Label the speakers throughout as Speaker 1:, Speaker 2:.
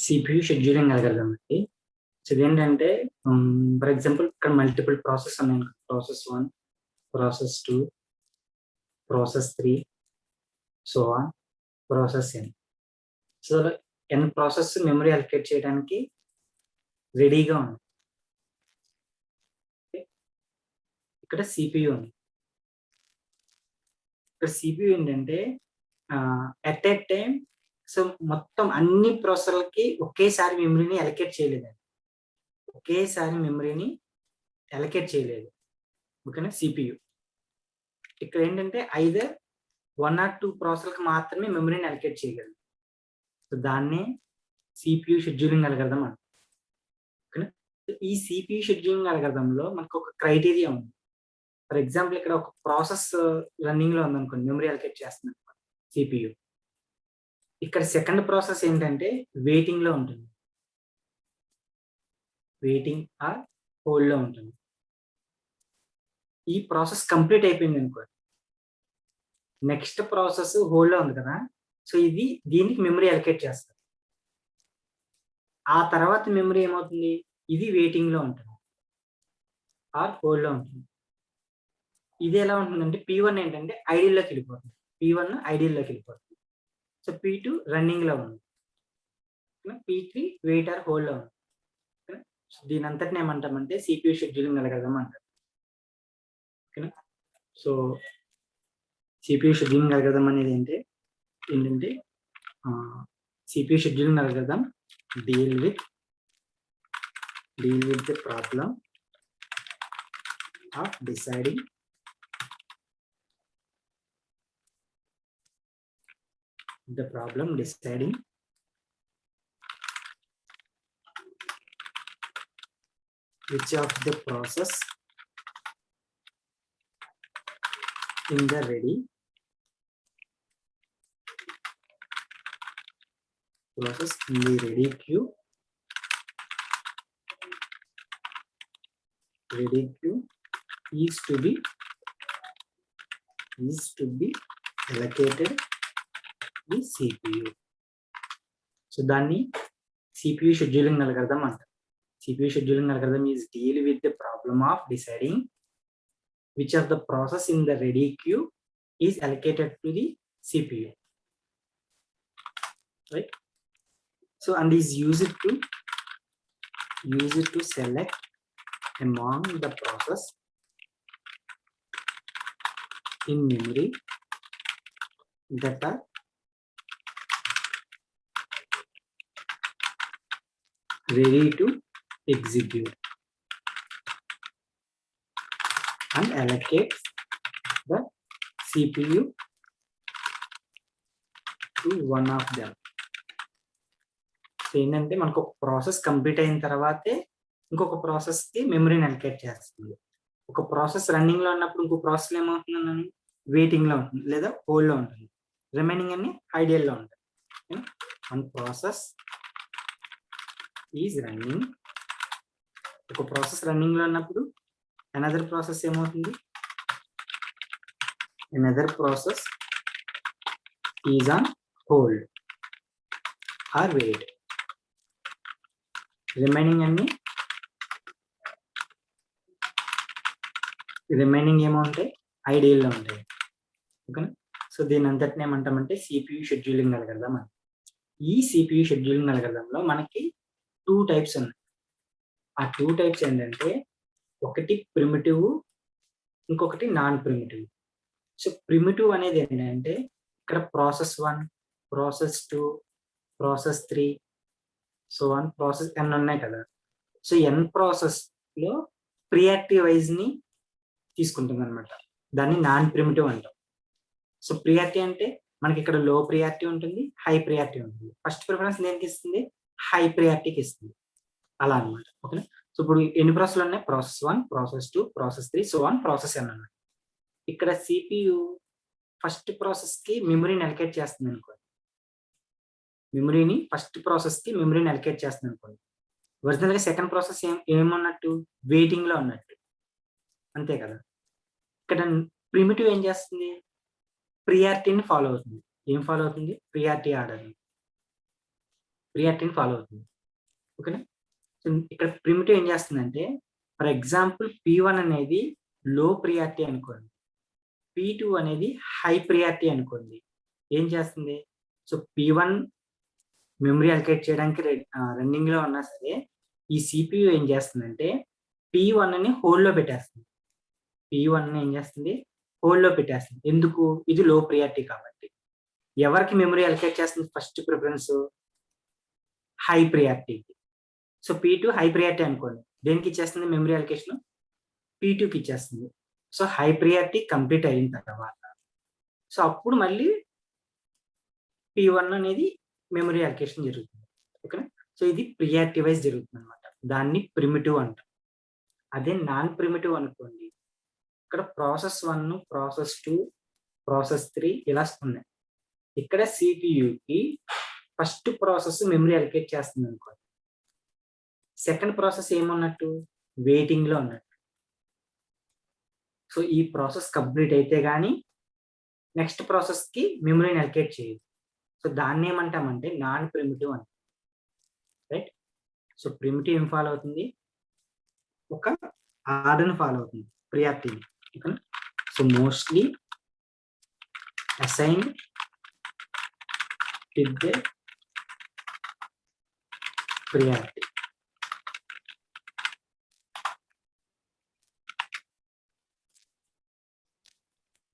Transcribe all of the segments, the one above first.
Speaker 1: CPU scheduling algorithm అండి. So ఇదేంటంటే for example ఇక్కడ మల్టిపుల్ ప్రాసెస్ ఉన్నాయి. Process 1, process 2, process 3, so on, process N. So N process memory allocate చేయడానికి రెడీగా ఉంది. ఇక్కడ సిపియు ఉంది. ఇక్కడ సిపియు ఏంటంటే అట్ ఏ టైం సో మొత్తం అన్ని ప్రాసెసర్లకి ఒకేసారి మెమరీని అలొకేట్ చేయలేదండి. ఒకేసారి మెమరీని అలొకేట్ చేయలేదు. ఓకేనా? సిపియు ఇక్కడ ఏంటంటే ఐదర్ 1 or 2 ప్రాసెసర్లకు మాత్రమే మెమరీని అలొకేట్ చేయగలదు. సో దాన్నే సిపియు షెడ్యూలింగ్ అల్గోరిథం అంటారు. ఓకేనా? ఈ సిపియు షెడ్యూలింగ్ అల్గోరిథంలో మనకు ఒక క్రైటీరియా ఉంది. ఫర్ ఎగ్జాంపుల్ ఇక్కడ ఒక ప్రాసెస్ రన్నింగ్ లో ఉందనుకోండి, మెమరీ అలొకేట్ చేస్తుంది సిపియు. ఇక్కడ సెకండ్ ప్రాసెస్ ఏంటంటే వెయిటింగ్ లో ఉంటుంది. వెయిటింగ్ ఆర్ హోల్డ్ లో ఉంటుంది. ఈ ప్రాసెస్ కంప్లీట్ అయిపోయింది అనుకోండి, నెక్స్ట్ ప్రాసెస్ హోల్డ్ లో ఉంది కదా, సో ఇది దీనికి మెమరీ అలొకేట్ చేస్తారు. ఆ తర్వాత మెమరీ ఏమవుతుంది, ఇది వెయిటింగ్ లో ఉంటుంది ఆర్ హోల్డ్ లో ఉంటుంది. ఇది ఎలా ఉంటుందంటే P1 ఏంటంటే ఐడియల్లోకి వెళ్ళిపోతుంది. P1 ఐడియల్లోకి వెళ్ళిపోతుంది. సో P2 రన్నింగ్ లో ఉంది. P3 వెయిట్ ఆర్ హోల్డ్ లో ఉంది. దీని అంతటిని ఏమంటామంటే సిపియు షెడ్యూలింగ్ అల్గోరిథం అంటారు. ఓకేనా? సో సిపియు షెడ్యూలింగ్ అల్గోరిథం అనేది ఏంటంటే CPU scheduling algorithm deal with the problem of deciding which of the process in the ready queue is to be allocated the CPU. So దాన్ని CPU scheduling algorithm అంటారు. CPU scheduling algorithm is deal with the problem of deciding which of the process in the ready queue is allocated to the CPU, right? So and is used to select among the process in memory that are ready to execute and allocate the CPU to one of them. So ఏంటంటే మనకు ఒక process complete అయిన తర్వాతే ఇంకొక process కి మెమరీని allocate చేస్తుంది. ఒక ప్రాసెస్ రన్నింగ్ లో ఉన్నప్పుడు ఇంకో ప్రాసెస్ ఏమవుతుందని వెయిటింగ్ లో ఉంటుంది లేదా హోల్డ్ లో ఉంటుంది. రిమైనింగ్ అన్ని ఐడియల్ లో ఉంటాయి. One process is running. ఒక ప్రాసెస్ రన్నింగ్ లో ఉన్నప్పుడు అనదర్ ప్రాసెస్ ఏమవుతుంది, another process is on hold or wait. Remaining ఏమవుతాయి, ఐడియల్ లో ఉంటాయి. ఓకేనా? సో దీని అంతటిని ఏమంటామంటే సిపియు షెడ్యూలింగ్ అల్గోరిథం అని. ఈ సిపియు షెడ్యూలింగ్ అల్గోరిథంలో మనకి 2 టైప్స్ ఉన్నాయి. ఆ 2 టైప్స్ ఏంటంటే ఒకటి ప్రిమిటివ్, ఇంకొకటి నాన్ ప్రిమిటివ్. సో ప్రిమిటివ్ అనేది ఏంటంటే ఇక్కడ process 1, process 2, process 3, so on process n ఉన్నాయి కదా. సో n ప్రాసెస్ లో ప్రియారిటీ వైజ్ ని తీసుకుంటుంది అనమాట. దాన్ని నాన్ ప్రిమిటివ్ అంటాం. సో ప్రియారిటీ అంటే మనకి ఇక్కడ లో ప్రియారిటీ ఉంటుంది, హై ప్రియారిటీ ఉంటుంది. ఫస్ట్ ప్రిఫరెన్స్ దేనికి ఇస్తుంది, హై ప్రియారిటీకి ఇస్తుంది. అలా అనమాట. ఓకేనా? సో ఇప్పుడు ఎన్ని ప్రాసెస్లు ఉన్నాయి, process 1, process 2, process 3, so on process n ఉన్నాయి. ఇక్కడ సిపియు ఫస్ట్ ప్రాసెస్ కి మెమరీని అలొకేట్ చేస్తుంది అనుకోండి. ఫస్ట్ ప్రాసెస్ కి మెమరీని అలొకేట్ చేస్తుంది అనుకోండి. ఒరిజినల్ గా సెకండ్ ప్రాసెస్ ఏమన్నట్టు, వెయిటింగ్ లో ఉన్నట్టు, అంతే కదా. ఇక్కడ ప్రిమిటివ్ ఏం చేస్తుంది, ప్రియారిటీని ఫాలో అవుతుంది. ఏం ఫాలో అవుతుంది, ప్రియారిటీ ఆర్డర్. ప్రియారిటీని ఫాలో అవుతుంది. ఓకేనా? సో ఇక్కడ ప్రిమిటివ్ ఏం చేస్తుందంటే, ఫర్ ఎగ్జాంపుల్ P1 అనేది లో ప్రియారిటీ అనుకోండి, P2 అనేది హై ప్రియారిటీ అనుకోండి. ఏం చేస్తుంది? సో P1 మెమరీ అలొకేట్ చేయడానికి రన్నింగ్‌లో ఉన్నా సరే, ఈ CPU ఏం చేస్తుందంటే P1ని హోల్డ్‌లో పెట్టేస్తుంది. P1ని ఏం చేస్తుంది? హోల్డ్‌లో పెట్టేస్తుంది. ఎందుకు? ఇది లో ప్రియారిటీ కాబట్టి. ఎవరికి మెమరీ అలొకేట్ చేస్తుంది ఫస్ట్ ప్రిఫరెన్స్? హై ప్రియారిటీకి. సో P2 హై ప్రియారిటీ అనుకోండి. దేనికి ఇచ్చేస్తుంది మెమరీ అలొకేషన్? P2కి ఇచ్చేస్తుంది. సో హై ప్రియారిటీ కంప్లీట్ అయిన తర్వాత, సో అప్పుడు మళ్ళీ P1 అనేది మెమరీ అలొకేషన్ జరుగుతుంది. ఓకేనా? సో ఇది ప్రియారిటీ వైస్ జరుగుతుందన్నమాట. దాన్ని ప్రిమిటివ్ అంటాం. అదే నాన్ ప్రిమిటివ్ అనుకోండి, ఇక్కడ ప్రాసెస్ 1, ప్రాసెస్ 2, ప్రాసెస్ 3 ఇలా ఉన్నాయి. ఇక్కడ CPUకి ఫస్ట్ ప్రాసెస్ మెమరీ అలొకేట్ చేస్తుంది అనుకోండి. Second process ఏమున్నట్టు? వెయిటింగ్‌లో ఉన్నట్టు. సో ఈ ప్రాసెస్ కంప్లీట్ అయితే గాని నెక్స్ట్ ప్రాసెస్‌కి మెమరీని అలొకేట్ చేయదు. సో దాన్ని ఏమంటామంటే నాన్ ప్రిమిటివ్ అంటాం. రైట్? సో ప్రిమిటివ్ ఏం ఫాలో అవుతుంది? ఒక ఆర్డర్‌ని ఫాలో అవుతుంది, ప్రియారిటీని. ఓకేనా? So mostly assigned with the priority.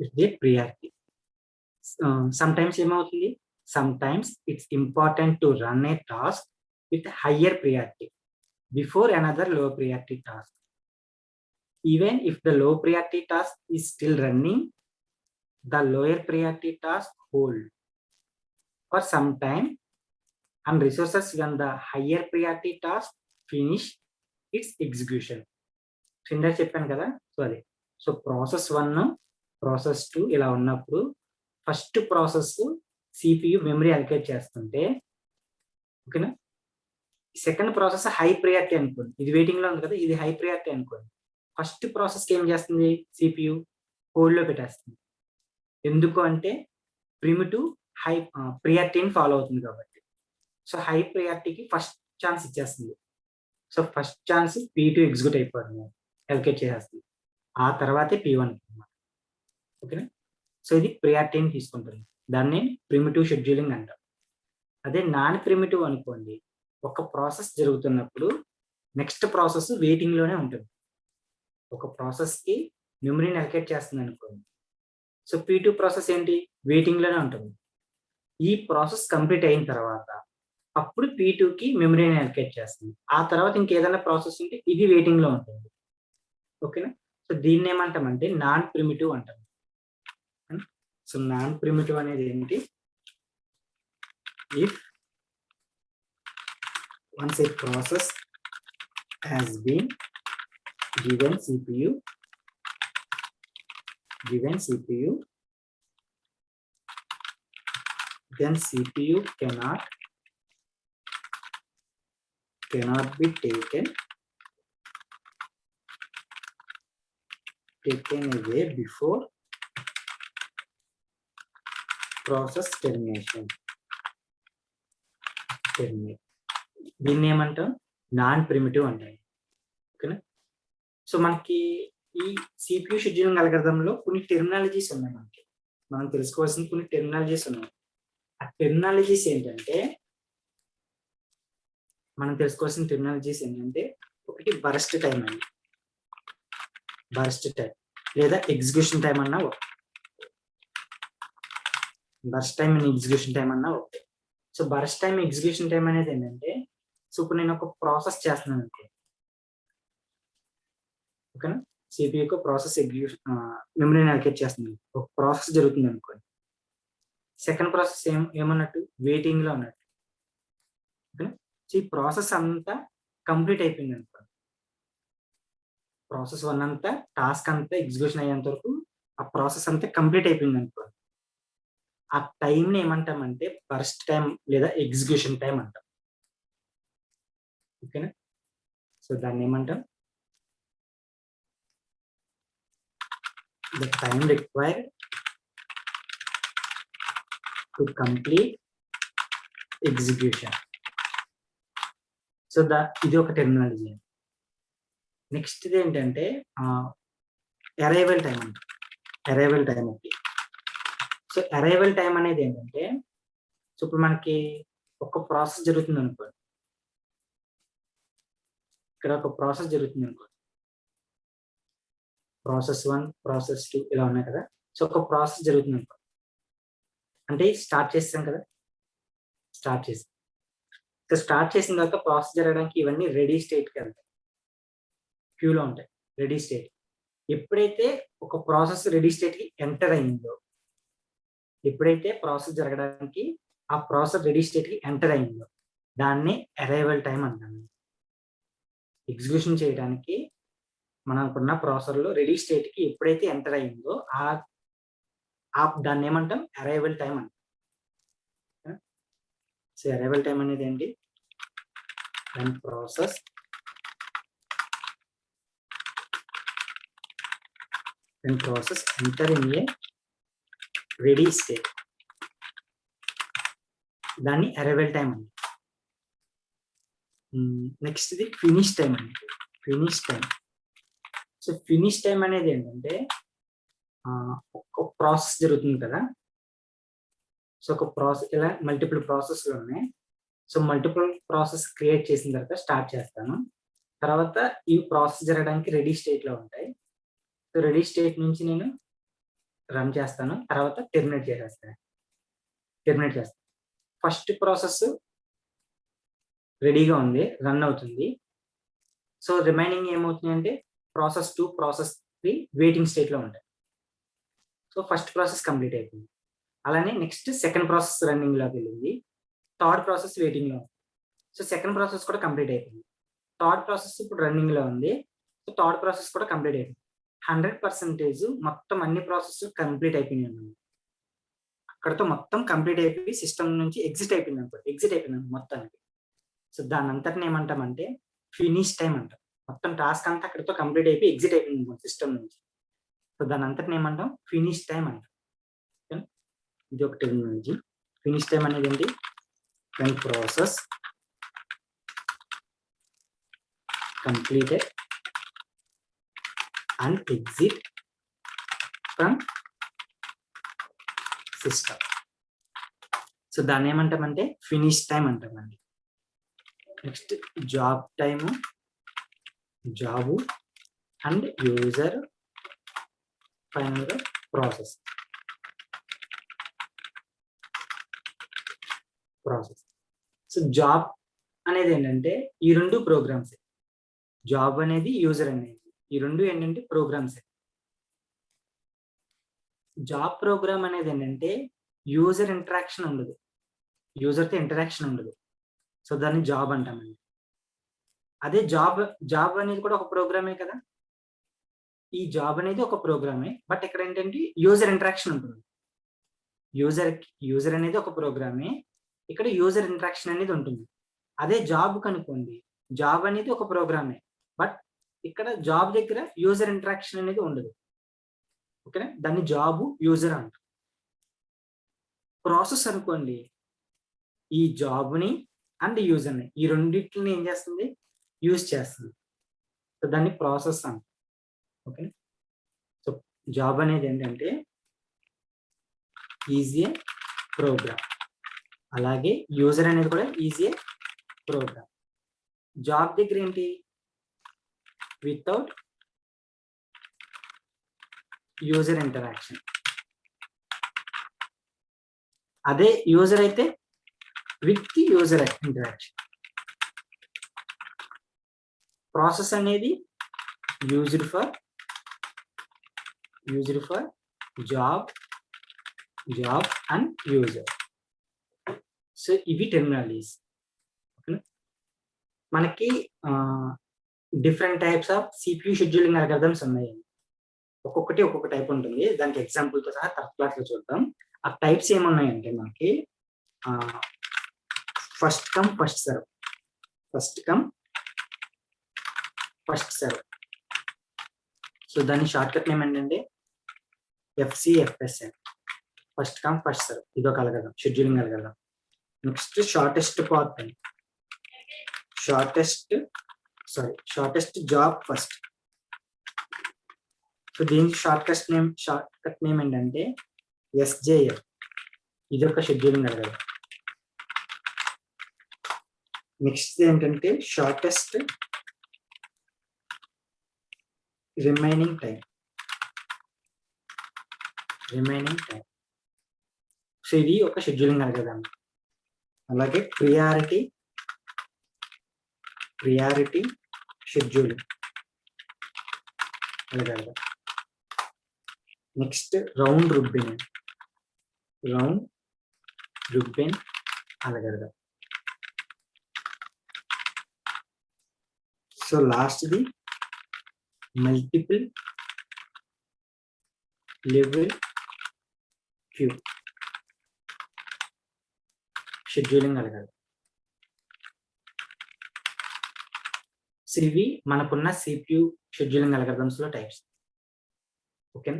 Speaker 1: With the priority. Sometimes ఏమవుతుంది? Sometimes it's important to run a task with higher priority before another low priority task. Even if the low priority task is still running, the lower priority task hold for some time and resources when the higher priority task finish its execution. ఇందాక చెప్పాను కదా, so అది. So process 1, process 2 ఇలా ఉన్నప్పుడు first process CPU memory allocate చేస్తుంటే, ఓకేనా, second process high priority అనుకోండి, ఇది వెయిటింగ్ లో ఉంది కదా, ఇది హై ప్రియారిటీ అనుకోండి. ఫస్ట్ ప్రాసెస్ ఏం చేస్తుంది? CPU హోల్డ్ లో పెట్టేస్తుంది. ఎందుకు అంటే ప్రిమిటివ్ హై ప్రియారిటీని ఫాలో అవుతుంది కాబట్టి. సో హై ప్రియారిటీకి ఫస్ట్ ఛాన్స్ ఇచ్చేస్తుంది. So first chance P2 execute అయిపోతుంది, అలొకేట్ చేసేస్తుంది. ఆ తర్వాతే P1. ఓకేనా? సో ఇది ప్రియారిటీని తీసుకుంటుంది. దాన్ని ప్రిమిటివ్ షెడ్యూలింగ్ అంటాం. అదే నాన్ ప్రిమిటివ్ అనుకోండి, ఒక ప్రాసెస్ జరుగుతున్నప్పుడు నెక్స్ట్ ప్రాసెస్ వెయిటింగ్ లోనే ఉంటుంది. ఒక ప్రాసెస్ కి మెమరీని అలొకేట్ చేస్తుంది అనుకోండి. సో P2 ప్రాసెస్ ఏంటి? వెయిటింగ్ లోనే ఉంటుంది. ఈ ప్రాసెస్ కంప్లీట్ అయిన తర్వాత అప్పుడు P2కి మెమరీని అలొకేట్ చేస్తుంది. ఆ తర్వాత ఇంకేదైనా ప్రాసెస్ ఉంటే ఇది వెయిటింగ్ లో ఉంటుంది. ఓకేనా? సో దీన్ని ఏమంటామంటే నాన్ ప్రిమిటివ్ అంటాం. సో నాన్ ప్రిమిటివ్ అనేది ఏంటి? If once a process has been given CPU, then CPU cannot be taken away before process terminate. దీన్ని ఏమంటాం? నాన్ ప్రిమిటివ్ అంటాం. ఓకేనా? సో మనకి ఈ CPU షెడ్యూలింగ్ అల్గోరిథంలో కొన్ని టెర్మినాలజీస్ ఉన్నాయి. మనం తెలుసుకోవాల్సిన కొన్ని టెర్మినాలజీస్ ఉన్నాయి. ఆ టెర్మినాలజీస్ ఏంటంటే, ఒకటి బరస్ట్ టైం అండి, బరస్ట్ టైం లేదా ఎగ్జిక్యూషన్ టైం అన్నా ఒకటి. Burst time and execution time అన్నా ఒకటి. So burst time, execution time అనేది ఏంటంటే, సో ఇప్పుడు నేను ఒక ప్రాసెస్ చేస్తున్నాను అనుకో, ఓకేనా, CPU ప్రాసెస్ మెమరీని అలొకేట్ చేస్తుంది, ఒక ప్రాసెస్ జరుగుతుంది అనుకోండి. Second process ఏమన్నట్టు? వెయిటింగ్ లో ఉన్నట్టు. ఓకేనా? సో ఈ ప్రాసెస్ అంతా కంప్లీట్ అయిపోయింది అనుకోండి. ప్రాసెస్ 1 అంతా, టాస్క్ అంతా ఎగ్జిక్యూషన్ అయ్యేంత వరకు ఆ ప్రాసెస్ అంతా కంప్లీట్ అయిపోయింది అనుకోండి. ఆ టైంని ఏమంటామంటే బర్స్ట్ టైం లేదా ఎగ్జిక్యూషన్ టైం అంటాం. ఓకేనా? సో దాన్ని ఏమంటాం? the time required to complete execution. So ఇది ఒక టెర్మినాలజీ. నెక్స్ట్ ఇది ఏంటంటే అరైవల్ టైం అంట. అరైవల్ టైం ఒకటి. సో అరైవల్ టైం అనేది ఏంటంటే, సో ఇప్పుడు మనకి ఒక ప్రాసెస్ జరుగుతుంది అనుకోండి, ఇక్కడ ఒక ప్రాసెస్ జరుగుతుంది అనుకోండి, ప్రాసెస్ 1, ప్రాసెస్ 2 ఇలా ఉన్నాయి కదా. సో ఒక ప్రాసెస్ జరుగుతుంది అనుకోండి, అంటే స్టార్ట్ చేస్తాం కదా, స్టార్ట్ చేస్తాం. సో స్టార్ట్ చేసిన తర్వాత ప్రాసెస్ జరగడానికి ఇవన్నీ రెడీ స్టేట్కి వెళ్తాయి, క్యూలో ఉంటాయి, రెడీ స్టేట్. ఎప్పుడైతే ఒక ప్రాసెస్ రెడీ స్టేట్కి ఎంటర్ అయిందో, ఎప్పుడైతే ప్రాసెస్ జరగడానికి ఆ ప్రాసెస్ రెడీ స్టేట్కి ఎంటర్ అయిందో, దాన్ని అరైవల్ టైం అంటాము. ఎగ్జిక్యూషన్ చేయడానికి మనకున్న ప్రాసెసర్లో రెడీ స్టేట్కి ఎప్పుడైతే ఎంటర్ అయిందో దాన్ని ఏమంటాం, అరైవల్ టైం అంటాం. సో అరైవల్ టైం అనేది ఏంటి, when process enter in a ready state, దాన్ని అరైవల్ టైం అండి. నెక్స్ట్ ఇది ఫినిష్ టైం అండి. Finish time. So finish time అనేది ఏంటంటే, ఒక ప్రాసెస్ జరుగుతుంది కదా. సో ఒక ప్రాసెస్, ఇలా మల్టిపుల్ ప్రాసెస్లు ఉన్నాయి. సో మల్టిపుల్ ప్రాసెస్ క్రియేట్ చేసిన తర్వాత స్టార్ట్ చేస్తాను. తర్వాత ఈ ప్రాసెస్ జరగడానికి రెడీ స్టేట్లో ఉంటాయి. సో రెడీ స్టేట్ నుంచి నేను రన్ చేస్తాను, తర్వాత టెర్మినేట్ చేస్తాను. ఫస్ట్ ప్రాసెస్ రెడీగా ఉంది, రన్ అవుతుంది. సో రిమైనింగ్ ఏమవుతుంది అంటే, ప్రాసెస్ 2, ప్రాసెస్ 3 వెయిటింగ్ స్టేట్లో ఉంటాయి. సో ఫస్ట్ ప్రాసెస్ కంప్లీట్ అయిపోయింది. అలానే నెక్స్ట్ సెకండ్ ప్రాసెస్ రన్నింగ్లోకి వెళ్ళింది, థర్డ్ ప్రాసెస్ వెయిటింగ్లో ఉంది. సో సెకండ్ ప్రాసెస్ కూడా కంప్లీట్ అయిపోయింది. థర్డ్ ప్రాసెస్ ఇప్పుడు రన్నింగ్లో ఉంది. సో థర్డ్ ప్రాసెస్ కూడా కంప్లీట్ అయిపోయింది. 100% మొత్తం అన్ని ప్రాసెస్ కంప్లీట్ అయిపోయినాయి. అక్కడతో మొత్తం కంప్లీట్ అయిపోయి సిస్టమ్ నుంచి ఎగ్జిట్ అయిపోయింది మొత్తానికి. సో దాని అంతటిని ఏమంటామంటే ఫినిష్ టైం అంటాం. మొత్తం టాస్క్ అంతా అక్కడితో కంప్లీట్ అయిపోయి ఎగ్జిట్ అయిపోయింది సిస్టమ్ నుంచి. సో దాని అంతటిని ఏమంటాం, ఫినిష్ టైం అంటాం. ఇది ఒక టెర్మినాలజీ. ఫినిష్ టైం అనేది ఏంటి, when process completed and exit from system. So దాన్ని ఏమంటామంటే ఫినిష్ టైం అంటామండి. Next job time, job and user, ఫైనల్గా ప్రాసెస్. సో జాబ్ అనేది ఏంటంటే ఈ రెండు ప్రోగ్రామ్స్. జాబ్ అనేది, యూజర్ అనేది, ఈ రెండు ఏంటంటే ప్రోగ్రామ్స్. జాబ్ ప్రోగ్రామ్ అనేది ఏంటంటే యూజర్ ఇంటరాక్షన్ ఉండదు, యూజర్తో ఇంటరాక్షన్ ఉండదు. సో దాన్ని జాబ్ అంటామండి. అదే జాబ్ అనేది కూడా ఒక ప్రోగ్రామే కదా. ఈ జాబ్ అనేది ఒక ప్రోగ్రామే, బట్ ఇక్కడ ఏంటంటే యూజర్ ఇంటరాక్షన్ ఉంటుంది. యూజర్ అనేది ఒక ప్రోగ్రామే, ఇక్కడ యూజర్ ఇంటరాక్షన్ అనేది ఉంటుంది. అదే జాబ్ కనుకోండి, జాబ్ అనేది ఒక ప్రోగ్రామే, బట్ ఇక్కడ జాబ్ దగ్గర యూజర్ ఇంటరాక్షన్ అనేది ఉండదు. ఓకేనా, దాన్ని జాబ్ యూజర్ అంటారు. ప్రాసెస్ అనుకోండి, ఈ జాబ్ని అండ్ యూజర్ని, ఈ రెండింటిని ఏం చేస్తుంది, యూజ్ చేస్తుంది. సో దాన్ని ప్రాసెస్ అంటారు. ఓకే, సో జాబ్ అనేది ఏంటంటే ఈజీ ప్రోగ్రామ్, అలాగే యూజర్ అనేది కూడా ఈజీ ప్రోగ్రామ్. జాబ్ దగ్గర ఏంటి, వితౌట్ యూజర్ ఇంటరాక్షన్. అదే యూజర్ అయితే విత్ యూజర్ ఇంటరాక్షన్. ప్రాసెస్ అనేది used for job and user. So ఇవి టెర్మినాలజీస్. మనకి different types of CPU scheduling algorithms ఉన్నాయి. ఒక్కొక్కటి ఒక్కొక్క టైప్ ఉంటుంది, దానికి ఎగ్జాంపుల్తో సహా థర్డ్ క్లాస్లో చూద్దాం. ఆ టైప్స్ ఏమున్నాయంటే మనకి first come first serve. So దాని షార్ట్ కట్ ఏమంటే FCFSM, first come first serve. ఇదొక algorithm, scheduling algorithm. Next shortest path shortest job first. So దీనికి షార్ట్ కట్ నేమ్ ఏంటంటే SJF. ఇది ఒక షెడ్యూలింగ్ అడగదు. నెక్స్ట్ ఏంటంటే షార్టెస్ట్ రిమైనింగ్ టైం. సో ఇది ఒక షెడ్యూలింగ్ అడగదండి. అలాగే ప్రియారిటీ షెడ్యూలింగ్ అడగదు. నెక్స్ట్ రౌండ్ రుబ్బిన్ అడగదు. సో లాస్ట్ది మల్టిపుల్ లెవెల్ క్యూ షెడ్యూలింగ్ అడగదు. సో ఇవి మనకున్న CPU షెడ్యూలింగ్ అల్గోరిథమ్స్ లో టైప్స్. ఓకే.